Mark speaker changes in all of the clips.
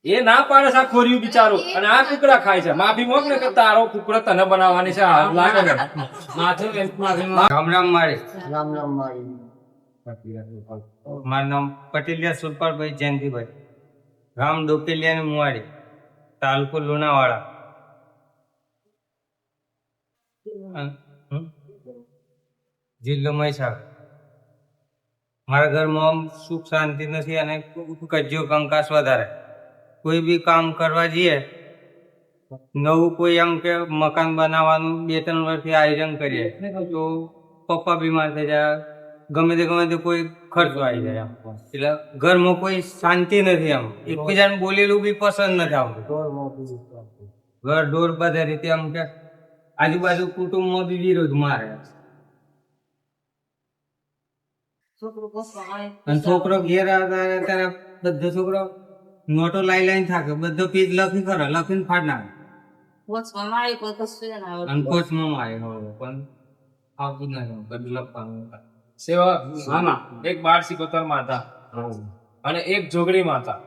Speaker 1: એ ના પાડે છે આ ખોરિયું બિચારું, અને આ કુકડા ખાય છે. માફી મોક ને કે તારો કુકડો તને બનાવવાની છે. હાલ લાગે ને
Speaker 2: રામ રામ મારે.
Speaker 3: રામ રામ મારી.
Speaker 2: મારું નામ પટેલિયા સુરપાલભાઈ જયંતિભાઈ, ગામ ડોકેલિયા મુવાડી, તાલુકો લુણાવાડા. જિલ્લો મહીસાગર. મારા ઘરમાં સુખ શાંતિ નથી અને કજ્જો કંકાસ વધારે. કોઈ બી કામ કરવા જઈએ, નવું કોઈ એમ કે મકાન બનાવવાનું 2-3 વર્ષથી આયોજન કરીએ તો પપ્પા બીમાર થઈ જાય, ગમે તે કોઈ ખર્ચો આવી જાય. એટલે ઘરમાં કોઈ શાંતિ નથી. આમ એકબીજાને બોલેલું બી પસંદ નથી આવતું. ઘર ડોર બધા રીતે આમ કે આજુબાજુ કુટુંબમાં બી વિરોધ મારે. અને છોકરો ઘેર આવતા ત્યારે બધો છોકરો નોટો લાઈને થાકે, બધો પીસ લખી કરે, લખીને ફાડ નાખે. અને કોચમાં મારે પણ આવતું નથી બધું લખવાનું.
Speaker 1: સેવા આના એક 12 માતા અને એક જોગણી માતા.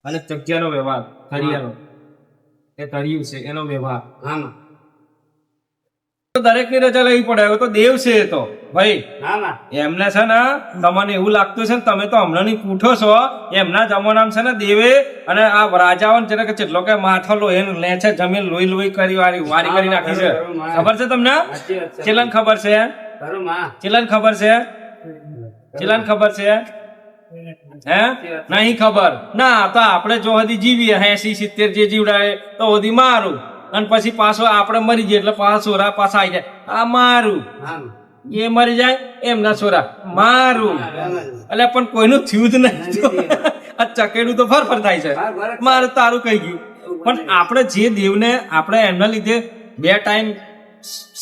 Speaker 1: અને જગ્યાનો વ્યવહાર, થળિયાનો એ તળિયું છે એનો વ્યવહાર. દરેક ની રજા લેવી પડે. હવે તો દેવ છે એ તો ભાઈ. એમને છે ને તમને એવું લાગતું છે ને તમે તો હમણાં ની પૂઠો છો. એમના જમાનામાં છે ને દેવે અને આ રાજાઓ છે ને કે જેટલો કે માથો લોહી લે છે, જમીન લોહી લોહી કરી વારી કરી નાખી છે. ખબર છે તમને? ચેલન ખબર છે? ચેલન ખબર છે? ચેલન ખબર છે? હે નહીં ખબર ના? તો આપણે જો હજી જીવીએ 80-70 જે જીવડાય તો હજી મારું, અને પછી પાછો આપણે મરી જઈએ એટલે પાછા છોરા પાછા આવી જાય. આ મારું, એ મરી જાય એમના છોરા મારું. એટલે પણ કોઈનું થયું જ નહીં. આ ચકેડું તો ફર થાય છે. મારું તારું કહી ગયું. પણ આપણે જે દેવને આપણે એમના લીધે 2 ટાઈમ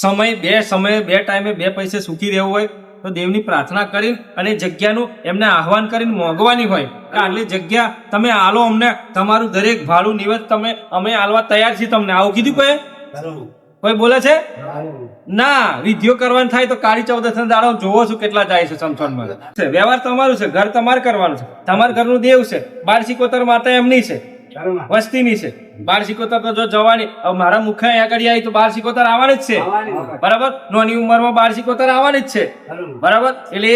Speaker 1: સમય 2 ટાઈમે 2 પૈસે સુખી રહેવું હોય તો દેવની પ્રાર્થના કરી અને જગ્યાનું એમને આહવાન કરીને મોંઘવાની હોય કે આટલી જગ્યા તમે આલો અમને, તમારું દરેક ભાડું નિવેદ અમે આલવા તૈયાર છીએ તમને. આવું કીધું કોઈ બોલે છે? ના. વિધિઓ કરવાનું થાય તો કાળી ચૌદશ ના દાડો જોવો છું કેટલા જાય છે સમસોનમાં. વ્યવહાર તમારું છે, ઘર તમારે કરવાનું છે, તમારા ઘરનું દેવ છે. 12 માતા એમની છે, વસ્તીની છે. 12 તો જો જવાની, મારા મુખે આગળ આવી તો 12 આવવાની જ છે. બરાબર? નાની ઉંમરમાં 12 આવવાની જ છે. બરાબર? એટલે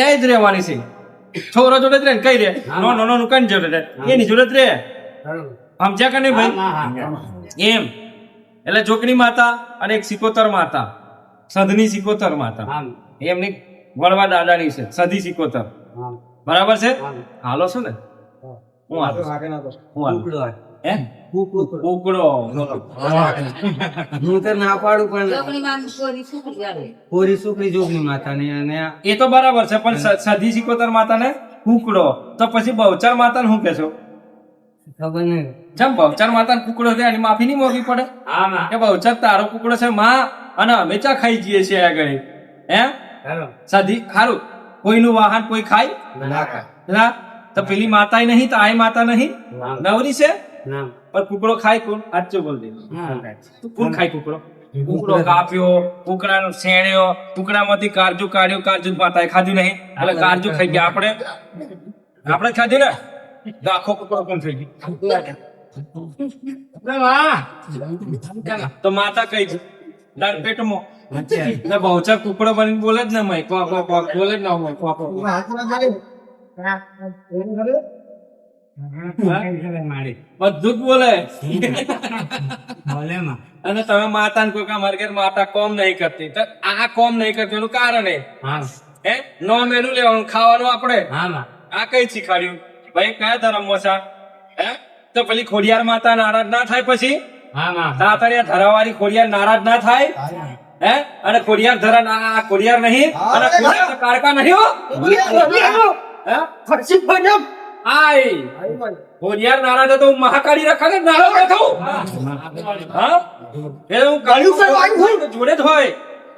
Speaker 1: એ જ રહેવાની છે. છોરો જોડે જ રહે કઈ રે નો કઈ જોડે રહે, એની જોડે જ રહે. સમજ્યા કે નહીં ભાઈ? એમ એટલે જોકણી માતા અને એક 71 માતા, સધની 71 માતા એમની વળવા દાદાની છે. સધી 71. બરાબર છે? હાલો છો ને?
Speaker 2: હું તો ના પાડું પણ કોરી છોકરી જોગણી માતાની. અને
Speaker 1: એ તો બરાબર છે, પણ સધી 71 માતા ને કુકડો તો પછી બહુચર માતા ને શું કેશો?
Speaker 2: ખબર નહીં
Speaker 1: જેમ બહુચર માતા કુકડો છે એની માફી નહીં મોકવી પડે કે બહુચર તારો કુકડો છે માં, અને અમે ચા ખાઈ જઈએ છીએ આગળ. હે સધી સારું, કોઈનું વાહન કોઈ ખાય ના? તો પેલી માતા નહીં તો આ માતા નહીં, નવરી છે. પણ કુકડો ખાય કોણ? સાચું બોલ દે. કોણ ખાય કુકડો? કુકડો કાપ્યો, કુકડાનો શેણ્યો, કુકડામાંથી કારજુ કાઢ્યો, કારજુ માતાએ ખાધું નહીં એટલે કારજુ ખાઈ ગયા. આપણે ખાધું ને આખો કુકડો કોણ ખાઈ ગયો? તો માતા કઈ છે દાળ પેટમાં. બહુચર કુકડો બની બોલે જ ને મય બોલે જ ના બધું જ બોલે. અને તમે માતા ને કોઈ અમારે ઘેર માતા કોમ નહીં કરતી, તો આ કોમ નહીં કરતી એનું કારણ હે નો મેનુ લેવાનું, ખાવાનું આપણે આ કઈ શીખાડ્યું ભાઈ? કયા ધર્મમાં છે? હે તો પેલી ખોડિયાર માતા નારાજ ના થાય? પછી તાતણિયા ધરાવાળી ખોડિયાર નારાજ ના થાય? હે અને ખોડિયાર ધરા ખોડિયાર નહીં અને ખોડિયાર કારકા નહીં. ખોડિયાર નારાજ તો હું મહાકાળી રખા ને નારાજ થઉં. હા એ હું કાળ્યું જોડે જ હોય.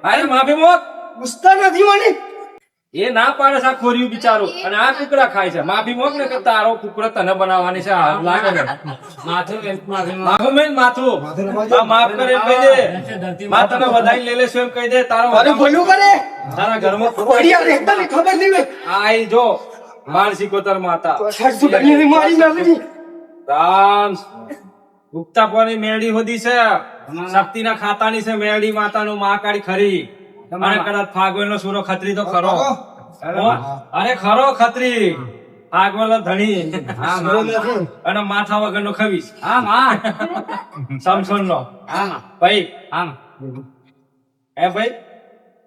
Speaker 1: અરે માફી મોક
Speaker 3: પૂછતા નથી મને.
Speaker 1: એ ના પાડે છે આ ખોરિયું બિચારું અને આ કુકડા ખાય છે માફી મોક ને કે તારો કુકડો તને બનાવવાની છે આ લાગે છે. માથું મેલ માથું આ માફ કરે એમ કહી દે માં તને વધાઈ લે લેશું એમ કહી દે તારા ઘરમાં
Speaker 3: ખબર નહીં
Speaker 1: આઈ જો બાર સિકોતર માતા રામ ગુપ્તાપોની મેળી હોદી છે શક્તિના ખાતાની છે મેળી માતાનું મહાકાળી ખરી અને કદાચ ફાગવેલનો સૂરો ખત્રી તો ખરો અરે ખરો ખત્રી ફાગવેલો ધણી અને માથા વગરનો ખવીશ સમસોનનો ભાઈ એ ભાઈ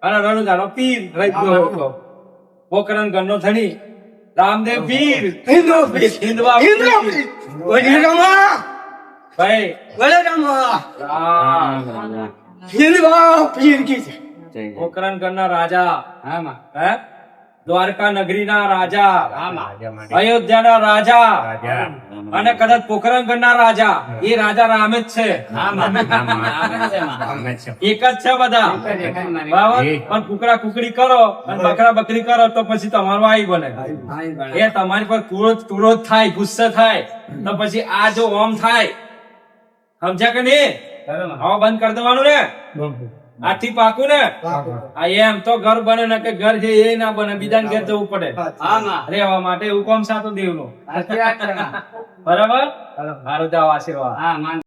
Speaker 1: અને રણુજાનો પીર રહીતો પોકરણ ગણનો ધણી રામદેવ પીર હિન્દવા ભાઈ પોકરણ ગણના રાજા હે દ્વારકા નગરીના રાજા અયોધ્યાના રાજા અને કદાચ પોખરણગઢના રાજા એ રાજા રામે જ છે એક જ છે બધા બરાબર પણ કુકડા કુકડી કરો અને બકરા બકરી કરો તો પછી તમારું આઈ બને એ તમારી પર ક્રોધ થાય ગુસ્સે થાય તો પછી આ જો ઓમ થાય સમજ્યા કે નહીં હવે બંધ કરી દેવાનું ને આથી પાકું ને આ એમ તો ઘર બને ને કે ઘર છે એ ના બને બીજા ઘેર જવું પડે રહેવા માટે એવું કોમ સાતું દેવનું બરાબર સારું જાઓ આશીર્વાદ